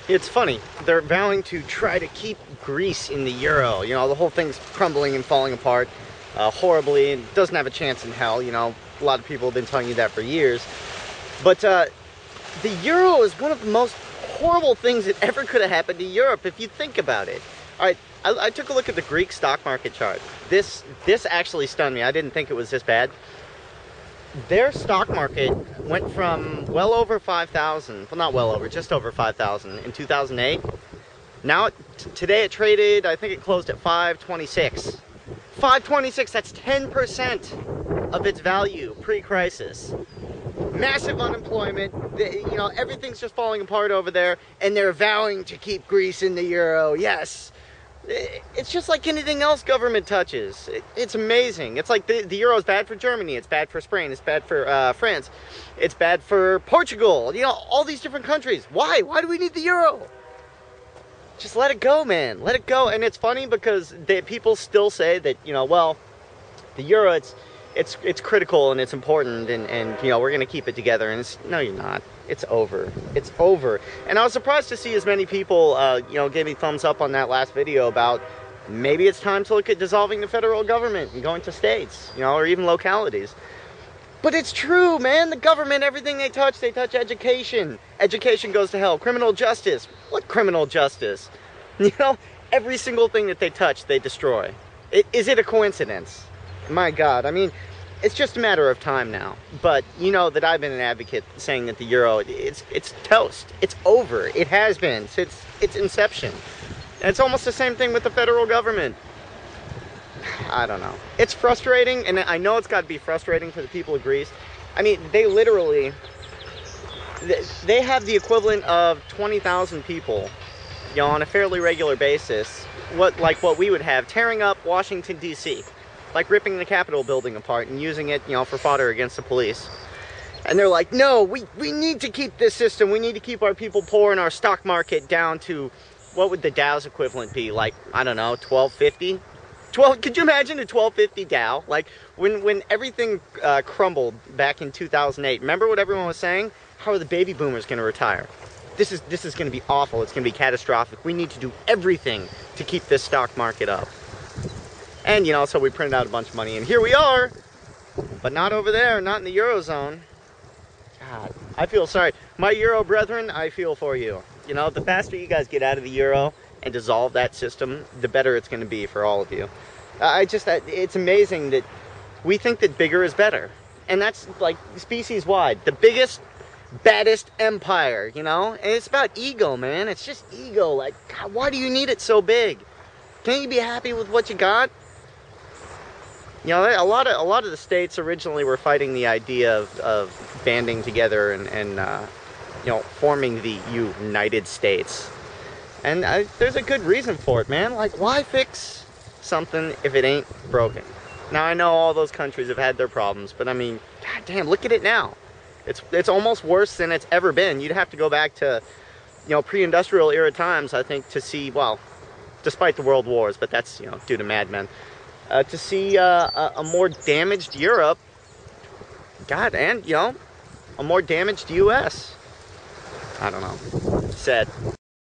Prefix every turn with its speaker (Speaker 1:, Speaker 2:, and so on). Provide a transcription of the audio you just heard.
Speaker 1: It's funny. They're vowing to try to keep Greece in the euro. You know, the whole thing's crumbling and falling apart horribly, and doesn't have a chance in hell. You know, a lot of people have been telling you that for years. But the euro is one of the most horrible things that ever could have happened to Europe if you think about it. All right, I took a look at the Greek stock market chart. This actually stunned me. I didn't think it was this bad. Their stock market went from well over 5,000, well not well over, just over 5,000 in 2008. Now, today it traded, I think it closed at 526. 526, that's 10% of its value pre-crisis. Massive unemployment, you know, everything's just falling apart over there, and they're vowing to keep Greece in the euro, yes. It's just like anything else government touches. It's amazing. It's like the euro is bad for Germany, it's bad for Spain, it's bad for France, it's bad for Portugal, you know, all these different countries. Why? Why do we need the euro? Just let it go, man. Let it go. And it's funny because people still say that, you know, well, the euro, it's critical and it's important, and you know, we're going to keep it together. And no, you're not. It's over. It's over. And I was surprised to see as many people, you know, gave me thumbs up on that last video about maybe it's time to look at dissolving the federal government and going to states, you know, or even localities. But it's true, man. The government, everything they touch education. Education goes to hell. Criminal justice. What criminal justice? You know, every single thing that they touch, they destroy. Is it a coincidence? My God. I mean, it's just a matter of time now. But you know that I've been an advocate saying that the euro, it's toast. It's over. It has been since its inception. And it's almost the same thing with the federal government. I don't know. It's frustrating, and I know it's got to be frustrating for the people of Greece. I mean, they literally, they have the equivalent of 20,000 people, you know, on a fairly regular basis, like what we would have, tearing up Washington, D.C., like ripping the Capitol building apart and using it, you know, for fodder against the police. And they're like, no, we need to keep this system. We need to keep our people poor and our stock market down to, what would the Dow's equivalent be? Like, I don't know, 1250? Could you imagine a 1250 Dow? Like, when everything crumbled back in 2008, remember what everyone was saying? How are the baby boomers going to retire? This is going to be awful. It's going to be catastrophic. We need to do everything to keep this stock market up. And, you know, so we printed out a bunch of money, and here we are. But not over there, not in the Eurozone. God, I feel sorry. My Euro brethren, I feel for you. You know, the faster you guys get out of the Euro and dissolve that system, the better it's going to be for all of you. It's amazing that we think that bigger is better. And that's like species-wide. The biggest, baddest empire, you know? And it's about ego, man. It's just ego. Like, God, why do you need it so big? Can't you be happy with what you got? You know, a lot of the states originally were fighting the idea of banding together and you know, forming the United States. And there's a good reason for it, man. Like, why fix something if it ain't broken? Now, I know all those countries have had their problems, but I mean, God damn, look at it now. It's almost worse than it's ever been. You'd have to go back to, you know, pre-industrial era times, I think, to see, well, despite the world wars, but that's, you know, due to madmen, to see a more damaged Europe, God, and, you know, a more damaged U.S. I don't know. Sad.